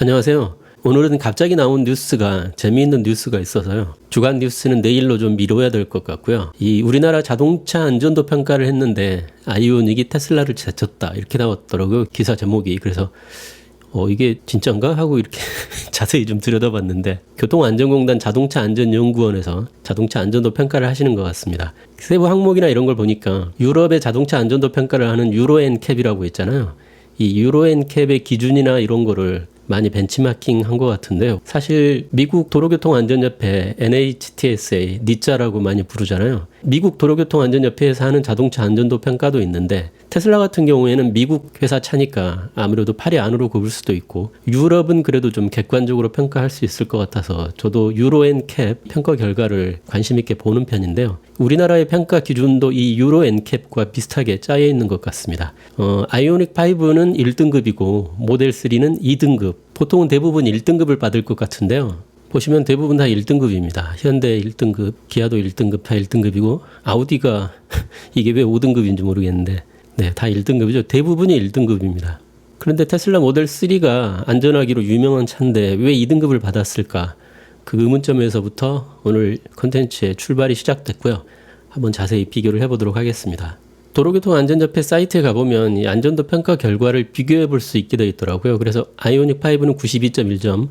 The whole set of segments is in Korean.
안녕하세요. 오늘은 갑자기 나온 뉴스가 재미있는 뉴스가 있어서요. 주간 뉴스는 내일로 좀 미뤄야 될 것 같고요. 이 우리나라 자동차 안전도 평가를 했는데 아이오닉이 테슬라를 제쳤다 이렇게 나왔더라고요. 기사 제목이. 그래서 이게 진짠가 하고 이렇게 자세히 좀 들여다봤는데 교통안전공단 자동차안전연구원에서 자동차 안전도 평가를 하시는 것 같습니다. 세부 항목이나 이런 걸 보니까 유럽의 자동차 안전도 평가를 하는 유로엔캡이라고 있잖아요. 이 유로엔캡의 기준이나 이런 거를 많이 벤치마킹 한 것 같은데요. 사실 미국 도로교통안전협회 NHTSA, 니짜라고 많이 부르잖아요. 미국 도로교통안전협회에서 하는 자동차 안전도 평가도 있는데 테슬라 같은 경우에는 미국 회사 차니까 아무래도 팔이 안으로 굽을 수도 있고 유럽은 그래도 좀 객관적으로 평가할 수 있을 것 같아서 저도 유로엔캡 평가 결과를 관심 있게 보는 편인데요. 우리나라의 평가 기준도 이 유로엔캡과 비슷하게 짜여 있는 것 같습니다. 아이오닉 5는 1등급이고 모델 3는 2등급. 보통은 대부분 1등급을 받을 것 같은데요. 보시면 대부분 다 1등급입니다. 현대 1등급, 기아도 1등급, 다 1등급이고 아우디가 이게 왜 5등급인지 모르겠는데 네, 다 1등급이죠. 대부분이 1등급입니다. 그런데 테슬라 모델 3가 안전하기로 유명한 차인데 왜 2등급을 받았을까? 그 의문점에서부터 오늘 컨텐츠의 출발이 시작됐고요. 한번 자세히 비교를 해보도록 하겠습니다. 도로교통안전협회 사이트에 가보면 이 안전도 평가 결과를 비교해 볼 수 있게 되어 있더라고요. 그래서 아이오닉 5는 92.1점,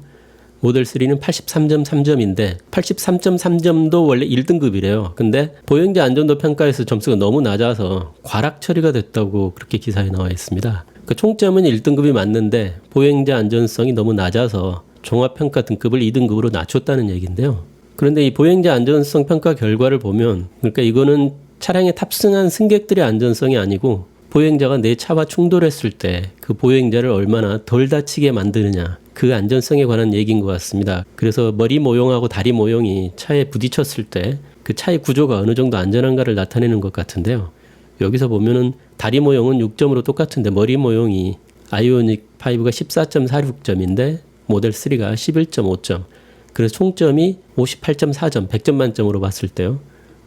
모델 3는 83.3점인데 83.3점도 원래 1등급이래요. 근데 보행자 안전도 평가에서 점수가 너무 낮아서 과락 처리가 됐다고 그렇게 기사에 나와 있습니다. 그 총점은 1등급이 맞는데 보행자 안전성이 너무 낮아서 종합평가 등급을 2등급으로 낮췄다는 얘기인데요. 그런데 이 보행자 안전성 평가 결과를 보면 그러니까 이거는 차량에 탑승한 승객들의 안전성이 아니고 보행자가 내 차와 충돌했을 때 그 보행자를 얼마나 덜 다치게 만드느냐 그 안전성에 관한 얘기인 것 같습니다. 그래서 머리 모형하고 다리 모형이 차에 부딪혔을 때 그 차의 구조가 어느 정도 안전한가를 나타내는 것 같은데요. 여기서 보면은 다리 모형은 6점으로 똑같은데 머리 모형이 아이오닉 5가 14.46점인데 모델 3가 11.5점. 그래서 총점이 58.4점, 100점 만점으로 봤을 때요.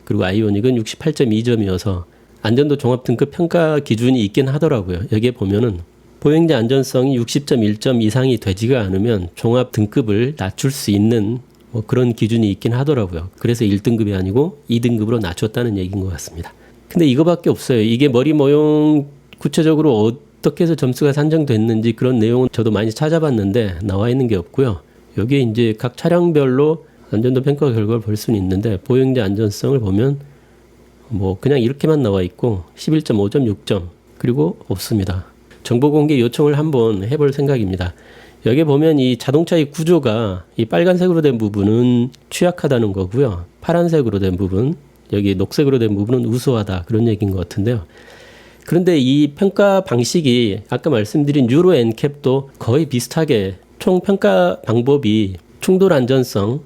그리고 아이오닉은 68.2점이어서 안전도 종합 등급 평가 기준이 있긴 하더라고요. 여기에 보면은 보행자 안전성이 60.1점 이상이 되지가 않으면 종합 등급을 낮출 수 있는 그런 기준이 있긴 하더라고요. 그래서 1등급이 아니고 2등급으로 낮췄다는 얘기인 것 같습니다. 근데 이거밖에 없어요. 이게 머리 모형 구체적으로 어떻게 해서 점수가 산정됐는지 그런 내용은 저도 많이 찾아봤는데 나와 있는 게 없고요. 여기에 이제 각 차량별로 안전도 평가 결과를 볼 수는 있는데 보행자 안전성을 보면 그냥 이렇게만 나와 있고 11.5점, 6점 그리고 없습니다. 정보 공개 요청을 한번 해볼 생각입니다. 여기 보면 이 자동차의 구조가 이 빨간색으로 된 부분은 취약하다는 거고요. 파란색으로 된 부분, 여기 녹색으로 된 부분은 우수하다 그런 얘기인 것 같은데요. 그런데 이 평가 방식이 아까 말씀드린 유로 엔캡도 거의 비슷하게 총 평가 방법이 충돌 안전성,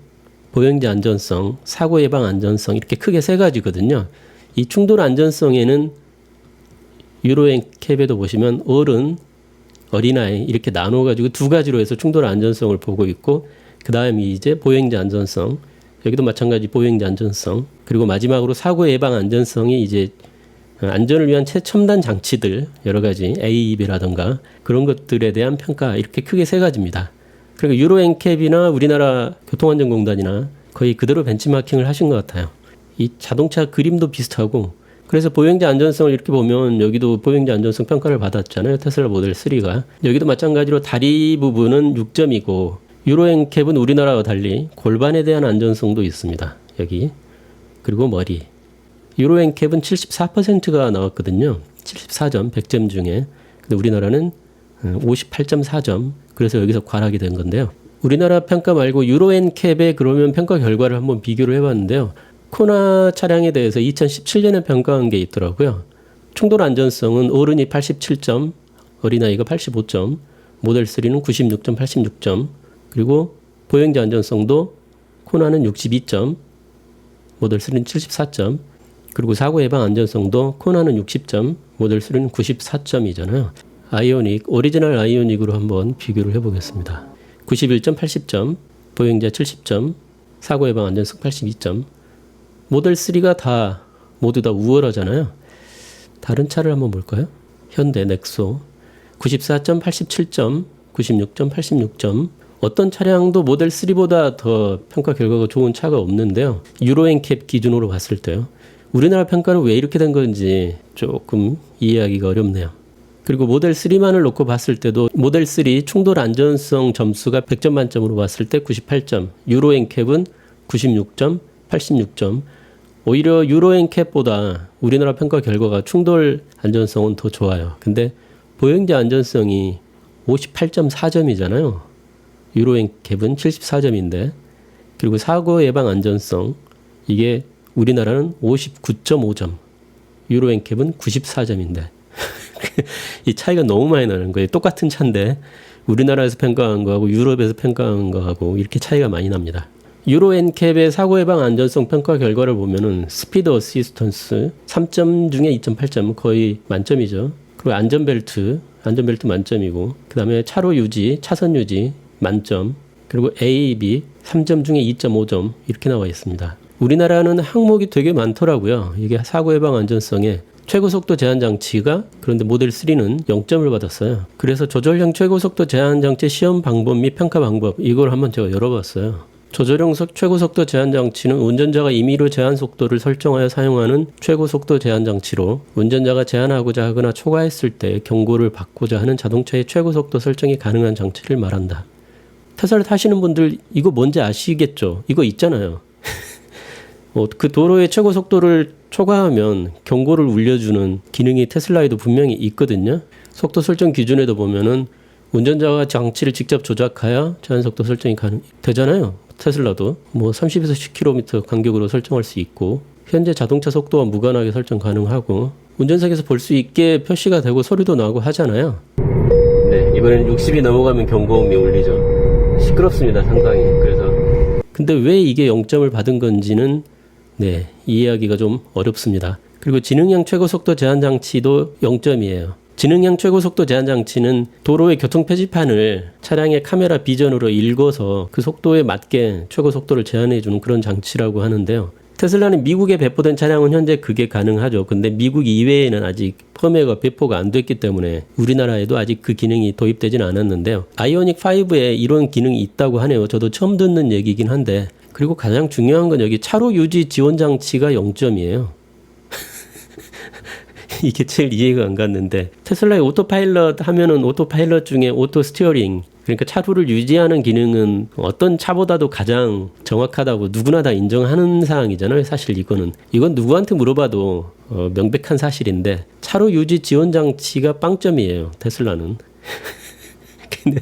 보행자 안전성, 사고 예방 안전성 이렇게 크게 세 가지거든요. 이 충돌 안전성에는 유로엔캡에도 보시면 어른, 어린아이 이렇게 나눠가지고 두 가지로 해서 충돌 안전성을 보고 있고 그 다음이 이제 보행자 안전성, 여기도 마찬가지 보행자 안전성 그리고 마지막으로 사고 예방 안전성이 이제 안전을 위한 최첨단 장치들 여러 가지 AEB라던가 그런 것들에 대한 평가 이렇게 크게 세 가지입니다. 그러니까 유로엔캡이나 우리나라 교통안전공단이나 거의 그대로 벤치마킹을 하신 것 같아요. 이 자동차 그림도 비슷하고 그래서 보행자 안전성을 이렇게 보면 여기도 보행자 안전성 평가를 받았잖아요. 테슬라 모델 3가. 여기도 마찬가지로 다리 부분은 6점이고 유로엔캡은 우리나라와 달리 골반에 대한 안전성도 있습니다. 여기. 그리고 머리. 유로엔캡은 74%가 나왔거든요. 74점, 100점 중에. 근데 우리나라는 58.4점. 그래서 여기서 과락이 된 건데요. 우리나라 평가 말고 유로엔캡의 그러면 평가 결과를 한번 비교를 해봤는데요. 코나 차량에 대해서 2017년에 평가한 게 있더라고요. 충돌 안전성은 어른이 87점, 어린아이가 85점, 모델 3는 96점, 86점, 그리고 보행자 안전성도 코나는 62점, 모델 3는 74점, 그리고 사고 예방 안전성도 코나는 60점, 모델 3는 94점이잖아요. 아이오닉, 오리지널 아이오닉으로 한번 비교를 해보겠습니다. 91점, 80점, 보행자 70점, 사고 예방 안전성 82점, 모델 3가 모두 다 우월하잖아요. 다른 차를 한번 볼까요? 현대 넥소 94점, 87점, 96점, 86점. 어떤 차량도 모델 3보다 더 평가 결과가 좋은 차가 없는데요. 유로엔캡 기준으로 봤을 때요. 우리나라 평가는 왜 이렇게 된 건지 조금 이해하기가 어렵네요. 그리고 모델 3만을 놓고 봤을 때도 모델 3 충돌 안전성 점수가 100점 만점으로 봤을 때 98점, 유로엔캡은 96점, 86점. 오히려 유로엔캡보다 우리나라 평가 결과가 충돌 안전성은 더 좋아요. 근데 보행자 안전성이 58.4점이잖아요. 유로엔캡은 74점인데, 그리고 사고 예방 안전성, 이게 우리나라는 59.5점, 유로엔캡은 94점인데 이 차이가 너무 많이 나는 거예요. 똑같은 차인데 우리나라에서 평가한 거하고 유럽에서 평가한 거하고 이렇게 차이가 많이 납니다. 유로엔캡의 사고 예방 안전성 평가 결과를 보면은 스피드 어시스턴스 3점 중에 2.8점, 거의 만점이죠. 그리고 안전벨트 만점이고, 그 다음에 차로 유지, 차선 유지 만점, 그리고 AEB 3점 중에 2.5점 이렇게 나와 있습니다. 우리나라는 항목이 되게 많더라고요. 이게 사고 예방 안전성에 최고 속도 제한 장치가, 그런데 모델 3는 0점을 받았어요. 그래서 조절형 최고 속도 제한 장치 시험 방법 및 평가 방법, 이걸 한번 제가 열어봤어요. 조절형 최고 속도 제한 장치는 운전자가 임의로 제한 속도를 설정하여 사용하는 최고 속도 제한 장치로, 운전자가 제한하고자 하거나 초과했을 때 경고를 받고자 하는 자동차의 최고 속도 설정이 가능한 장치를 말한다. 테슬라 타시는 분들 이거 뭔지 아시겠죠? 이거 있잖아요. 그 도로의 최고 속도를 초과하면 경고를 울려주는 기능이 테슬라에도 분명히 있거든요. 속도 설정 기준에도 보면은 운전자가 장치를 직접 조작하여 제한 속도 설정이 되잖아요. 테슬라도 뭐 30에서 10km 간격으로 설정할 수 있고, 현재 자동차 속도와 무관하게 설정 가능하고, 운전석에서 볼 수 있게 표시가 되고 소리도 나고 하잖아요. 네, 이번엔 60이 넘어가면 경고음이 울리죠. 시끄럽습니다, 상당히. 그래서 근데 왜 이게 0점을 받은 건지는 이해하기가 좀 어렵습니다. 그리고 지능형 최고속도 제한 장치도 0점이에요. 지능형 최고속도 제한 장치는 도로의 교통 표지판을 차량의 카메라 비전으로 읽어서 그 속도에 맞게 최고속도를 제한해주는 그런 장치라고 하는데요. 테슬라는 미국에 배포된 차량은 현재 그게 가능하죠. 근데 미국 이외에는 아직 펌웨어가 배포가 안 됐기 때문에 우리나라에도 아직 그 기능이 도입되진 않았는데요. 아이오닉 5에 이런 기능이 있다고 하네요. 저도 처음 듣는 얘기긴 한데, 그리고 가장 중요한 건 여기 차로 유지 지원 장치가 0점이에요. 이게 제일 이해가 안 갔는데, 테슬라의 오토파일럿 하면은 오토파일럿 중에 오토 스티어링, 그러니까 차로를 유지하는 기능은 어떤 차보다도 가장 정확하다고 누구나 다 인정하는 사항이잖아요. 사실 이건 누구한테 물어봐도 명백한 사실인데, 차로 유지 지원 장치가 빵점이에요, 테슬라는. 근데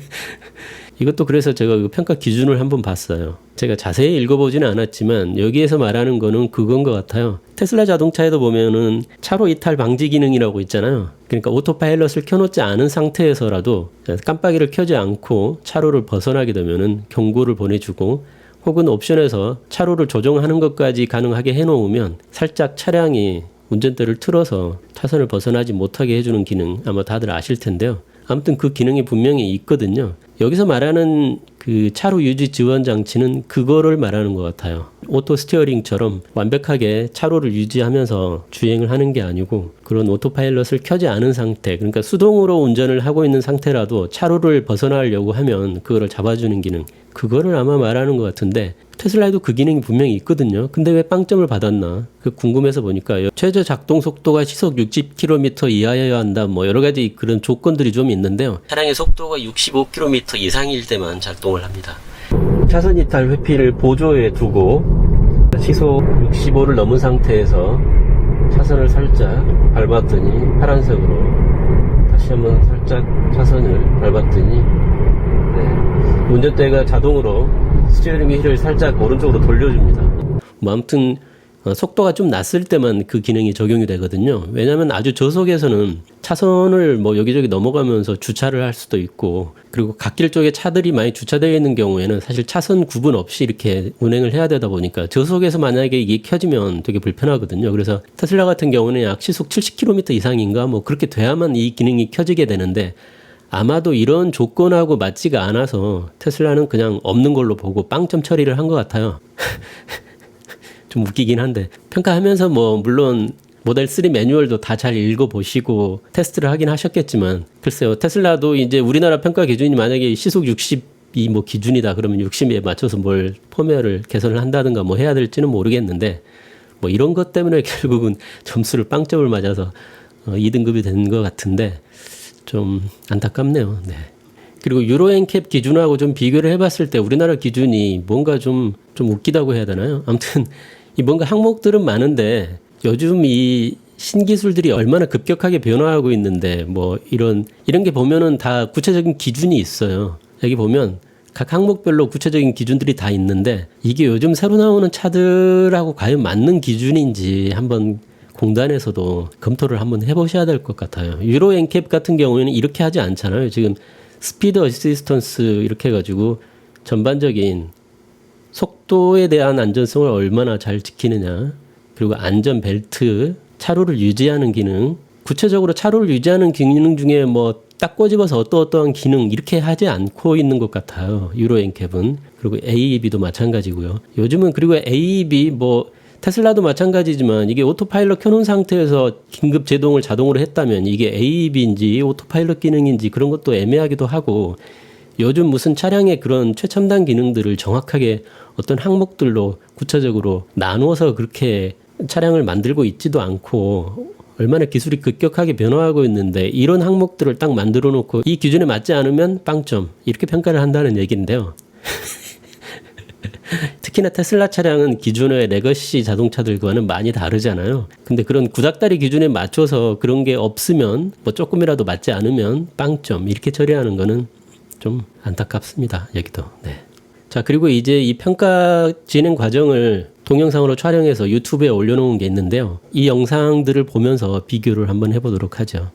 이것도 그래서 제가 그 평가 기준을 한번 봤어요. 제가 자세히 읽어보지는 않았지만 여기에서 말하는 거는 그건 것 같아요. 테슬라 자동차에도 보면은 차로 이탈 방지 기능이라고 있잖아요. 그러니까 오토파일럿을 켜놓지 않은 상태에서라도 깜빡이를 켜지 않고 차로를 벗어나게 되면은 경고를 보내주고, 혹은 옵션에서 차로를 조정하는 것까지 가능하게 해놓으면 살짝 차량이 운전대를 틀어서 차선을 벗어나지 못하게 해주는 기능, 아마 다들 아실 텐데요. 아무튼 그 기능이 분명히 있거든요. 여기서 말하는 그 차로 유지 지원 장치는 그거를 말하는 것 같아요. 오토 스티어링처럼 완벽하게 차로를 유지하면서 주행을 하는 게 아니고, 그런 오토파일럿을 켜지 않은 상태, 그러니까 수동으로 운전을 하고 있는 상태라도 차로를 벗어나려고 하면 그거를 잡아주는 기능, 그거를 아마 말하는 것 같은데, 테슬라에도 그 기능이 분명히 있거든요. 근데 왜 빵점을 받았나? 그 궁금해서 보니까 최저 작동 속도가 시속 60km 이하여야 한다, 뭐 여러 가지 그런 조건들이 좀 있는데요. 차량의 속도가 65km 이상일 때만 작동을 합니다. 차선 이탈 회피를 보조에 두고 시속 65를 넘은 상태에서 차선을 살짝 밟았더니 파란색으로, 다시 한번 살짝 차선을 밟았더니 운전대가 자동으로 스티어링 휠을 살짝 오른쪽으로 돌려줍니다. 뭐 아무튼 속도가 좀 났을 때만 그 기능이 적용이 되거든요. 왜냐하면 아주 저속에서는 차선을 뭐 여기저기 넘어가면서 주차를 할 수도 있고, 그리고 갓길 쪽에 차들이 많이 주차되어 있는 경우에는 사실 차선 구분 없이 이렇게 운행을 해야 되다 보니까 저속에서 만약에 이게 켜지면 되게 불편하거든요. 그래서 테슬라 같은 경우는 약 시속 70km 이상인가 뭐 그렇게 돼야만 이 기능이 켜지게 되는데, 아마도 이런 조건하고 맞지가 않아서 테슬라는 그냥 없는 걸로 보고 빵점 처리를 한 것 같아요. 좀 웃기긴 한데, 평가하면서 뭐 물론 모델 3 매뉴얼도 다 잘 읽어보시고 테스트를 하긴 하셨겠지만 글쎄요. 테슬라도 이제 우리나라 평가 기준이 만약에 시속 60이 뭐 기준이다 그러면 60에 맞춰서 뭘 펌웨어를 개선을 한다든가 뭐 해야 될지는 모르겠는데 뭐 이런 것 때문에 결국은 점수를 빵점을 맞아서 2등급이 된 것 같은데 좀 안타깝네요. 네. 그리고 유로 엔캡 기준하고 좀 비교를 해봤을 때 우리나라 기준이 뭔가 좀 웃기다고 해야 되나요? 아무튼 이 뭔가 항목들은 많은데 요즘 이 신기술들이 얼마나 급격하게 변화하고 있는데 뭐 이런 게 보면은 다 구체적인 기준이 있어요. 여기 보면 각 항목별로 구체적인 기준들이 다 있는데 이게 요즘 새로 나오는 차들하고 과연 맞는 기준인지 한번 공단에서도 검토를 한번 해보셔야 될 것 같아요. 유로 엔캡 같은 경우에는 이렇게 하지 않잖아요. 지금 스피드 어시스턴스 이렇게 해가지고 전반적인 속도에 대한 안전성을 얼마나 잘 지키느냐, 그리고 안전 벨트, 차로를 유지하는 기능, 구체적으로 차로를 유지하는 기능 중에 뭐 딱 꼬집어서 어떠한 기능 이렇게 하지 않고 있는 것 같아요. 유로 엔캡은. 그리고 AEB도 마찬가지고요. 요즘은 그리고 AEB 뭐 테슬라도 마찬가지지만 이게 오토파일럿 켜놓은 상태에서 긴급 제동을 자동으로 했다면 이게 AEB인지 오토파일럿 기능인지 그런 것도 애매하기도 하고 요즘 무슨 차량의 그런 최첨단 기능들을 정확하게 어떤 항목들로 구체적으로 나누어서 그렇게 차량을 만들고 있지도 않고 얼마나 기술이 급격하게 변화하고 있는데 이런 항목들을 딱 만들어 놓고 이 기준에 맞지 않으면 빵점 이렇게 평가를 한다는 얘기인데요. 특히나 테슬라 차량은 기존의 레거시 자동차들과는 많이 다르잖아요. 근데 그런 구닥다리 기준에 맞춰서 그런 게 없으면 뭐 조금이라도 맞지 않으면 빵점 이렇게 처리하는 거는 좀 안타깝습니다. 여기도. 네. 자, 그리고 이제 이 평가 진행 과정을 동영상으로 촬영해서 유튜브에 올려놓은 게 있는데요. 이 영상들을 보면서 비교를 한번 해보도록 하죠.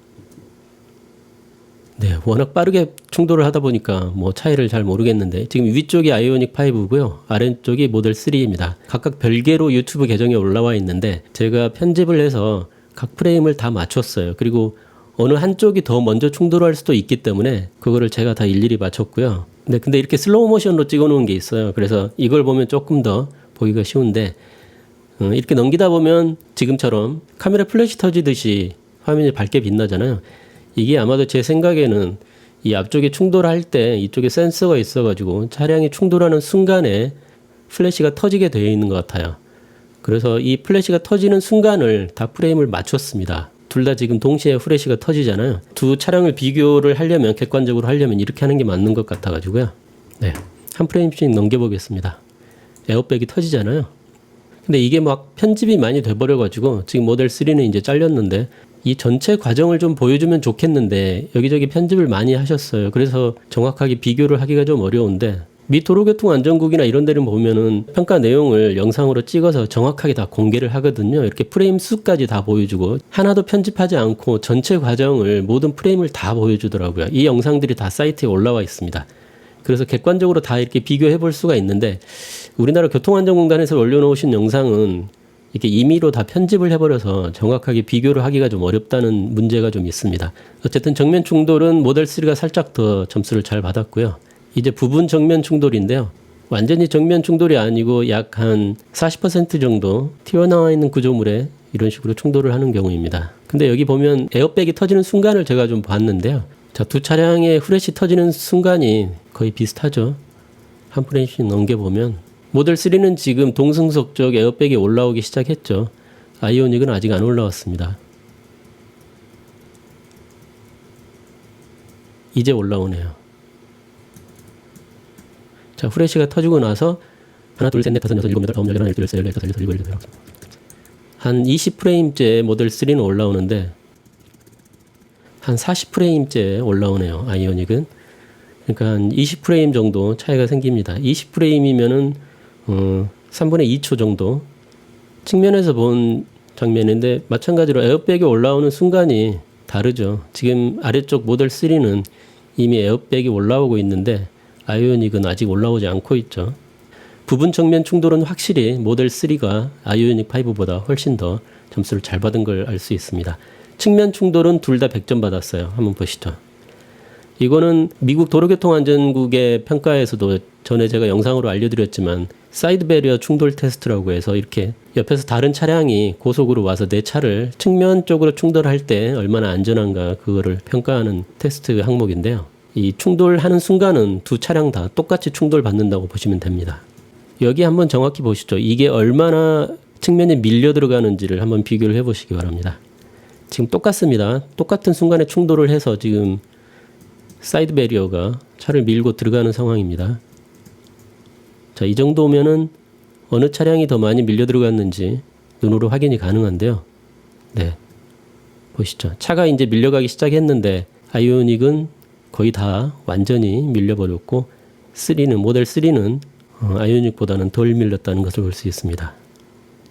네, 워낙 빠르게 충돌을 하다 보니까 뭐 차이를 잘 모르겠는데 지금 위쪽이 아이오닉 5고요. 아래쪽이 모델 3입니다. 각각 별개로 유튜브 계정에 올라와 있는데 제가 편집을 해서 각 프레임을 다 맞췄어요. 그리고 어느 한쪽이 더 먼저 충돌할 수도 있기 때문에 그거를 제가 다 일일이 맞췄고요. 네, 근데 이렇게 슬로우 모션으로 찍어 놓은 게 있어요. 그래서 이걸 보면 조금 더 보기가 쉬운데 이렇게 넘기다 보면 지금처럼 카메라 플래시 터지듯이 화면이 밝게 빛나잖아요. 이게 아마도 제 생각에는 이 앞쪽에 충돌할 때 이쪽에 센서가 있어가지고 차량이 충돌하는 순간에 플래시가 터지게 되어 있는 것 같아요. 그래서 이 플래시가 터지는 순간을 다 프레임을 맞췄습니다. 둘 다 지금 동시에 플래시가 터지잖아요. 두 차량을 비교를 하려면 객관적으로 하려면 이렇게 하는 게 맞는 것 같아가지고요. 네, 한 프레임씩 넘겨보겠습니다. 에어백이 터지잖아요. 근데 이게 막 편집이 많이 돼버려가지고 지금 모델 3는 이제 잘렸는데 이 전체 과정을 좀 보여주면 좋겠는데 여기저기 편집을 많이 하셨어요. 그래서 정확하게 비교를 하기가 좀 어려운데 미 도로교통안전국이나 이런 데를 보면은 평가 내용을 영상으로 찍어서 정확하게 다 공개를 하거든요. 이렇게 프레임 수까지 다 보여주고 하나도 편집하지 않고 전체 과정을 모든 프레임을 다 보여주더라고요. 이 영상들이 다 사이트에 올라와 있습니다. 그래서 객관적으로 다 이렇게 비교해 볼 수가 있는데 우리나라 교통안전공단에서 올려놓으신 영상은 이렇게 임의로 다 편집을 해버려서 정확하게 비교를 하기가 좀 어렵다는 문제가 좀 있습니다. 어쨌든 정면 충돌은 모델 3가 살짝 더 점수를 잘 받았고요. 이제 부분 정면 충돌인데요. 완전히 정면 충돌이 아니고 약 한 40% 정도 튀어나와 있는 구조물에 이런 식으로 충돌을 하는 경우입니다. 근데 여기 보면 에어백이 터지는 순간을 제가 좀 봤는데요. 자, 두 차량의 후레쉬 터지는 순간이 거의 비슷하죠. 한 프레임씩 넘겨보면 모델 3는 지금 동승석 쪽 에어백이 올라오기 시작했죠. 아이오닉은 아직 안 올라왔습니다. 이제 올라오네요. 자, 후레쉬가 터지고 나서 하나, 둘, 셋, 넷, 다섯, 여섯, 일곱, 여덟, 아홉, 열, 열하나, 열둘, 열셋, 열넷, 다섯, 열여섯, 일곱, 여덟, 한 20프레임째 모델 3는 올라오는데 한 40프레임째 올라오네요. 아이오닉은. 그러니까 한 20프레임 정도 차이가 생깁니다. 20프레임이면은 3분의 2초 정도 측면에서 본 장면인데 마찬가지로 에어백이 올라오는 순간이 다르죠. 지금 아래쪽 모델 3는 이미 에어백이 올라오고 있는데 아이오닉은 아직 올라오지 않고 있죠. 부분 정면 충돌은 확실히 모델 3가 아이오닉 5보다 훨씬 더 점수를 잘 받은 걸 알 수 있습니다. 측면 충돌은 둘 다 100점 받았어요. 한번 보시죠. 이거는 미국 도로교통안전국의 평가에서도 전에 제가 영상으로 알려드렸지만 사이드 배리어 충돌 테스트라고 해서 이렇게 옆에서 다른 차량이 고속으로 와서 내 차를 측면 쪽으로 충돌할 때 얼마나 안전한가 그거를 평가하는 테스트 항목인데요. 이 충돌하는 순간은 두 차량 다 똑같이 충돌받는다고 보시면 됩니다. 여기 한번 정확히 보시죠. 이게 얼마나 측면에 밀려 들어가는지를 한번 비교를 해보시기 바랍니다. 지금 똑같습니다. 똑같은 순간에 충돌을 해서 지금 사이드 배리어가 차를 밀고 들어가는 상황입니다. 자, 이 정도면은 어느 차량이 더 많이 밀려 들어갔는지 눈으로 확인이 가능한데요. 네. 보시죠. 차가 이제 밀려가기 시작했는데 아이오닉은 거의 다 완전히 밀려버렸고 모델 3는 아이오닉보다는 덜 밀렸다는 것을 볼 수 있습니다.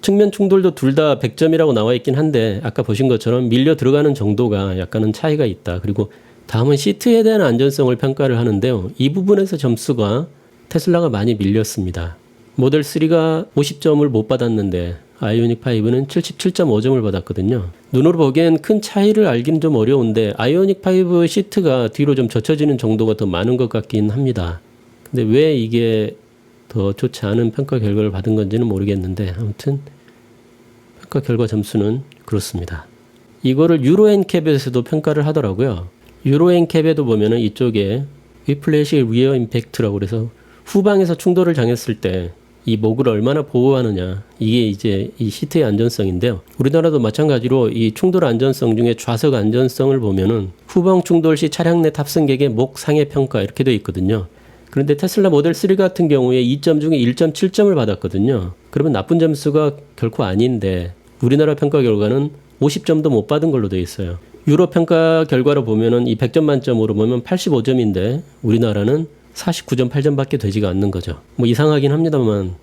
측면 충돌도 둘 다 100점이라고 나와 있긴 한데 아까 보신 것처럼 밀려 들어가는 정도가 약간은 차이가 있다. 그리고 다음은 시트에 대한 안전성을 평가를 하는데요. 이 부분에서 점수가 테슬라가 많이 밀렸습니다. 모델 3가 50점을 못 받았는데 아이오닉 5는 77.5점을 받았거든요. 눈으로 보기엔 큰 차이를 알기는 좀 어려운데 아이오닉 5 시트가 뒤로 좀 젖혀지는 정도가 더 많은 것 같긴 합니다. 근데 왜 이게 더 좋지 않은 평가 결과를 받은 건지는 모르겠는데 아무튼 평가 결과 점수는 그렇습니다. 이거를 유로 엔캡에서도 평가를 하더라고요. 유로 엔캡에도 보면은 이쪽에 위플래시 리어 임팩트라고 그래서 후방에서 충돌을 당했을 때 이 목을 얼마나 보호하느냐 이게 이제 이 시트의 안전성인데요. 우리나라도 마찬가지로 이 충돌 안전성 중에 좌석 안전성을 보면은 후방 충돌 시 차량 내 탑승객의 목 상해 평가 이렇게 되어 있거든요. 그런데 테슬라 모델 3 같은 경우에 2점 중에 1.7점을 받았거든요. 그러면 나쁜 점수가 결코 아닌데 우리나라 평가 결과는 50점도 못 받은 걸로 되어 있어요. 유로 평가 결과로 보면은 이 100점 만점으로 보면 85점인데 우리나라는 49.8점밖에 되지가 않는 거죠. 뭐 이상하긴 합니다만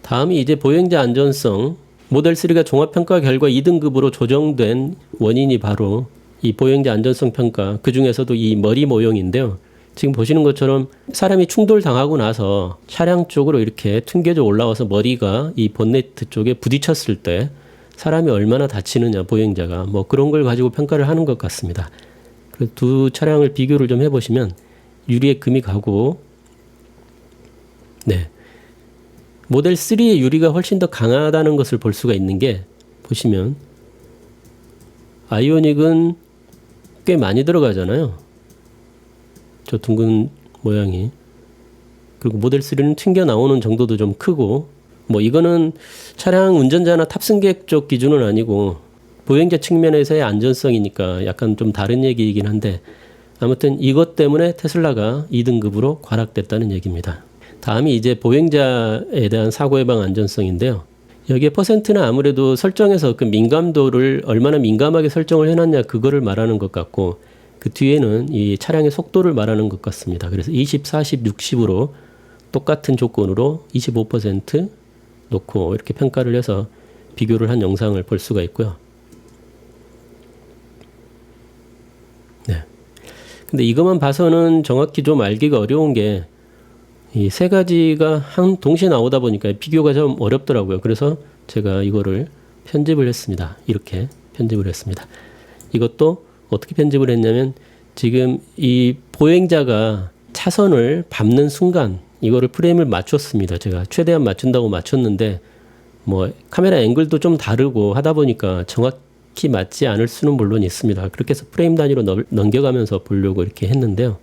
다음이 이제 보행자 안전성 모델 3가 종합평가 결과 2등급으로 조정된 원인이 바로 이 보행자 안전성 평가 그 중에서도 이 머리 모형인데요. 지금 보시는 것처럼 사람이 충돌 당하고 나서 차량 쪽으로 이렇게 튕겨져 올라와서 머리가 이 본네트 쪽에 부딪혔을 때 사람이 얼마나 다치느냐 보행자가 뭐 그런 걸 가지고 평가를 하는 것 같습니다. 그 두 차량을 비교를 좀 해보시면 유리에 금이 가고 네 모델 3의 유리가 훨씬 더 강하다는 것을 볼 수가 있는 게 보시면 아이오닉은 꽤 많이 들어가잖아요. 저 둥근 모양이. 그리고 모델 3는 튕겨 나오는 정도도 좀 크고 뭐 이거는 차량 운전자나 탑승객 쪽 기준은 아니고 보행자 측면에서의 안전성이니까 약간 좀 다른 얘기이긴 한데 아무튼 이것 때문에 테슬라가 2등급으로 과락됐다는 얘기입니다. 다음이 이제 보행자에 대한 사고 예방 안전성인데요. 여기에 퍼센트는 아무래도 설정에서 그 민감도를 얼마나 민감하게 설정을 해놨냐 그거를 말하는 것 같고 그 뒤에는 이 차량의 속도를 말하는 것 같습니다. 그래서 20, 40, 60으로 똑같은 조건으로 25% 놓고 이렇게 평가를 해서 비교를 한 영상을 볼 수가 있고요. 네. 근데 이것만 봐서는 정확히 좀 알기가 어려운 게 이 세 가지가 동시에 나오다 보니까 비교가 좀 어렵더라고요. 그래서 제가 이거를 편집을 했습니다. 이렇게 편집을 했습니다. 이것도 어떻게 편집을 했냐면 지금 이 보행자가 차선을 밟는 순간 이거를 프레임을 맞췄습니다. 제가 최대한 맞춘다고 맞췄는데 뭐 카메라 앵글도 좀 다르고 하다 보니까 정확히 맞지 않을 수는 물론 있습니다. 그렇게 해서 프레임 단위로 넘겨가면서 보려고 이렇게 했는데요.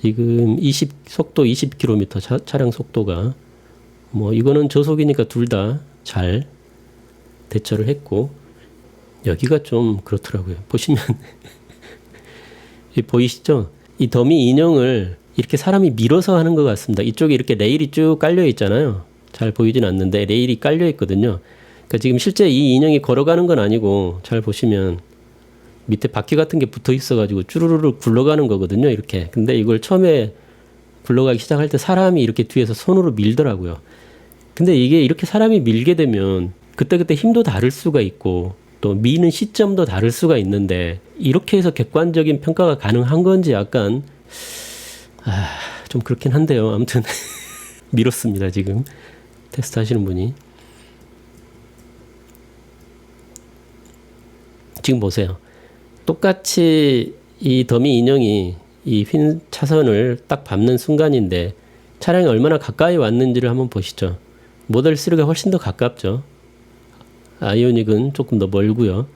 지금 속도 20km 차량 속도가 뭐 이거는 저속이니까 둘 다 잘 대처를 했고 여기가 좀 그렇더라고요. 보시면 보이시죠? 이 더미 인형을 이렇게 사람이 밀어서 하는 것 같습니다. 이쪽에 이렇게 레일이 쭉 깔려 있잖아요. 잘 보이진 않는데 레일이 깔려 있거든요. 그러니까 지금 실제 이 인형이 걸어가는 건 아니고 잘 보시면 밑에 바퀴 같은 게 붙어 있어가지고 쭈루루루 굴러가는 거거든요. 이렇게. 근데 이걸 처음에 굴러가기 시작할 때 사람이 이렇게 뒤에서 손으로 밀더라고요. 근데 이게 이렇게 사람이 밀게 되면 그때그때 힘도 다를 수가 있고 또 미는 시점도 다를 수가 있는데 이렇게 해서 객관적인 평가가 가능한 건지 약간 좀 그렇긴 한데요. 아무튼 밀었습니다. 지금 테스트 하시는 분이. 지금 보세요. 똑같이 이 더미 인형이 이 흰 차선을 딱 밟는 순간인데 차량이 얼마나 가까이 왔는지를 한번 보시죠. 모델 3가 훨씬 더 가깝죠. 아이오닉은 조금 더 멀고요.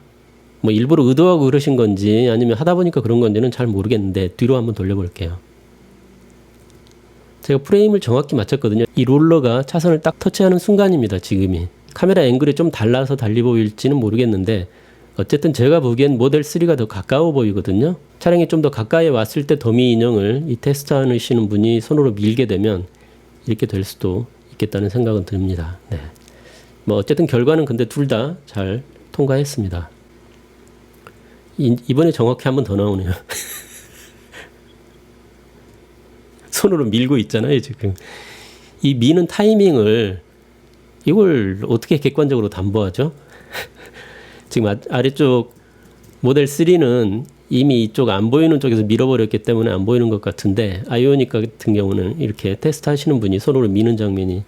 뭐 일부러 의도하고 그러신 건지 아니면 하다 보니까 그런 건지는 잘 모르겠는데 뒤로 한번 돌려볼게요. 제가 프레임을 정확히 맞췄거든요. 이 롤러가 차선을 딱 터치하는 순간입니다. 지금이. 카메라 앵글이 좀 달라서 달리 보일지는 모르겠는데 어쨌든 제가 보기엔 모델 3가 더 가까워 보이거든요. 차량이 좀 더 가까이 왔을 때 더미 인형을 이 테스트 하시는 분이 손으로 밀게 되면 이렇게 될 수도 있겠다는 생각은 듭니다. 네. 뭐 어쨌든 결과는 근데 둘 다 잘 통과했습니다. 이번에 정확히 한 번 더 나오네요. 손으로 밀고 있잖아요, 지금. 이 미는 타이밍을 이걸 어떻게 객관적으로 담보하죠? 지금 아래쪽 모델 3는 이미 이쪽 안 보이는 쪽에서 밀어버렸기 때문에 안 보이는 것 같은데 아이오닉 같은 경우는 이렇게 테스트 하시는 분이 손으로 미는 장면이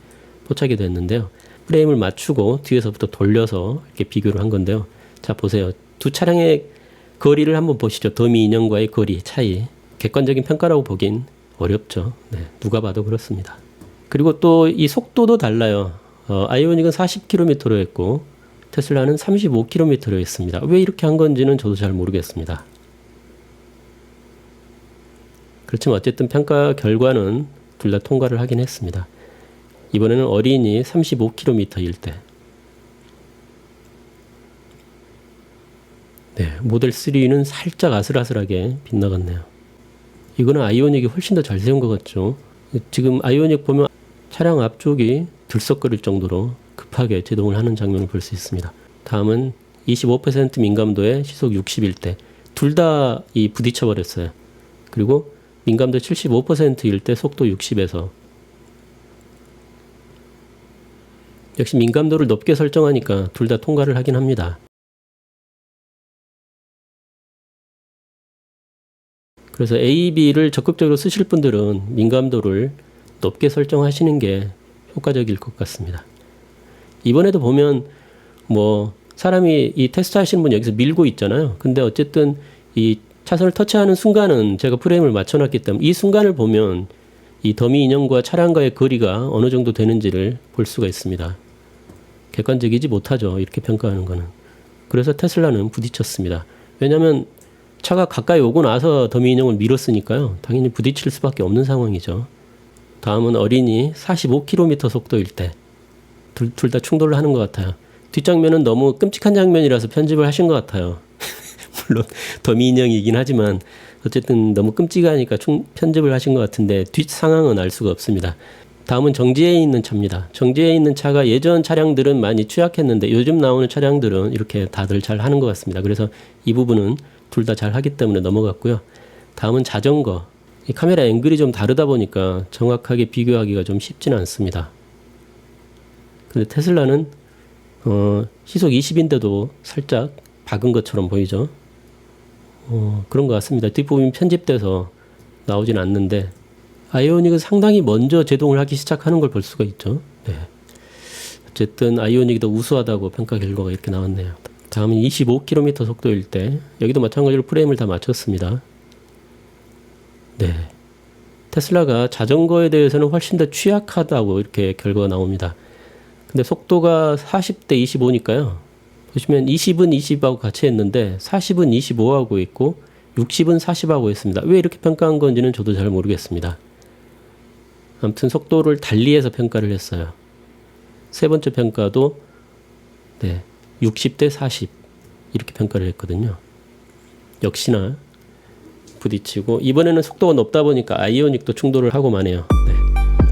포착이 됐는데요. 프레임을 맞추고 뒤에서부터 돌려서 이렇게 비교를 한 건데요. 자, 보세요. 두 차량의 거리를 한번 보시죠. 더미 인형과의 거리 차이. 객관적인 평가라고 보긴 어렵죠. 네, 누가 봐도 그렇습니다. 그리고 또 이 속도도 달라요. 아이오닉은 40km로 했고 테슬라는 35km로 했습니다. 왜 이렇게 한 건지는 저도 잘 모르겠습니다. 그렇지만 어쨌든 평가 결과는 둘 다 통과를 하긴 했습니다. 이번에는 어린이 35km일 때. 네, 모델 3는 살짝 아슬아슬하게 빗나갔네요. 이거는 아이오닉이 훨씬 더 잘 세운 것 같죠. 지금 아이오닉 보면 차량 앞쪽이 들썩거릴 정도로 급하게 제동을 하는 장면을 볼 수 있습니다. 다음은 25% 민감도에 시속 60일 때 둘 다 이 부딪혀 버렸어요. 그리고 민감도 75%일 때 속도 60에서 역시 민감도를 높게 설정하니까 둘 다 통과를 하긴 합니다. 그래서 A, B를 적극적으로 쓰실 분들은 민감도를 높게 설정하시는 게 효과적일 것 같습니다. 이번에도 보면 뭐 사람이 이 테스트 하시는 분 여기서 밀고 있잖아요. 근데 어쨌든 이 차선을 터치하는 순간은 제가 프레임을 맞춰놨기 때문에 이 순간을 보면 이 더미 인형과 차량과의 거리가 어느 정도 되는지를 볼 수가 있습니다. 객관적이지 못하죠. 이렇게 평가하는 거는. 그래서 테슬라는 부딪혔습니다. 왜냐하면 차가 가까이 오고 나서 더미 인형을 밀었으니까요. 당연히 부딪힐 수밖에 없는 상황이죠. 다음은 어린이 45km 속도일 때 둘 다 충돌을 하는 것 같아요. 뒷장면은 너무 끔찍한 장면이라서 편집을 하신 것 같아요. 물론 더미 인형이긴 하지만 어쨌든 너무 끔찍하니까 편집을 하신 것 같은데 뒷 상황은 알 수가 없습니다. 다음은 정지해 있는 차입니다. 정지해 있는 차가 예전 차량들은 많이 취약했는데 요즘 나오는 차량들은 이렇게 다들 잘 하는 것 같습니다. 그래서 이 부분은 둘 다 잘 하기 때문에 넘어갔고요. 다음은 자전거. 이 카메라 앵글이 좀 다르다 보니까 정확하게 비교하기가 좀 쉽지는 않습니다. 근데 테슬라는 시속 20인데도 살짝 박은 것처럼 보이죠. 그런 것 같습니다. 뒷부분이 편집돼서 나오진 않는데 아이오닉은 상당히 먼저 제동을 하기 시작하는 걸 볼 수가 있죠. 네. 어쨌든 아이오닉이 더 우수하다고 평가 결과가 이렇게 나왔네요. 다음은 25km 속도일 때 여기도 마찬가지로 프레임을 다 맞췄습니다. 네. 테슬라가 자전거에 대해서는 훨씬 더 취약하다고 이렇게 결과가 나옵니다. 근데 속도가 40대 25니까요. 보시면 20은 20하고 같이 했는데 40은 25하고 있고 60은 40하고 했습니다. 왜 이렇게 평가한 건지는 저도 잘 모르겠습니다. 아무튼 속도를 달리해서 평가를 했어요. 세 번째 평가도 네, 60대 40 이렇게 평가를 했거든요. 역시나 부딪히고 이번에는 속도가 높다 보니까 아이오닉도 충돌을 하고 마네요.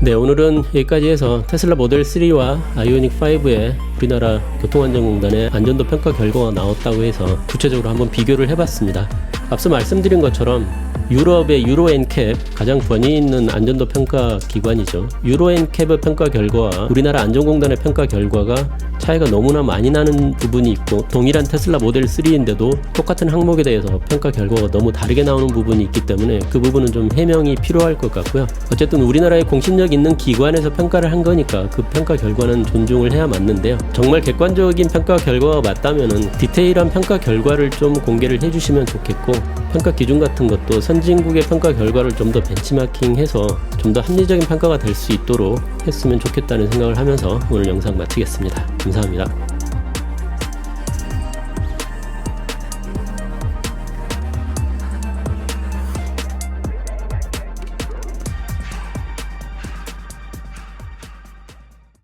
네, 오늘은 여기까지 해서 테슬라 모델 3와 아이오닉 5의 우리나라 교통안전공단의 안전도 평가 결과가 나왔다고 해서 구체적으로 한번 비교를 해봤습니다. 앞서 말씀드린 것처럼 유럽의 유로 엔캡 가장 권위 있는 안전도 평가 기관이죠. 유로 엔캡의 평가 결과와 우리나라 안전공단의 평가 결과가 차이가 너무나 많이 나는 부분이 있고 동일한 테슬라 모델 3인데도 똑같은 항목에 대해서 평가 결과가 너무 다르게 나오는 부분이 있기 때문에 그 부분은 좀 해명이 필요할 것 같고요. 어쨌든 우리나라의 공신력 있는 기관에서 평가를 한 거니까 그 평가 결과는 존중을 해야 맞는데요. 정말 객관적인 평가 결과가 맞다면은 디테일한 평가 결과를 좀 공개를 해주시면 좋겠고 평가 기준 같은 것도 선진국의 평가 결과를 좀 더 벤치마킹해서 좀 더 합리적인 평가가 될 수 있도록 했으면 좋겠다는 생각을 하면서 오늘 영상 마치겠습니다. 감사합니다.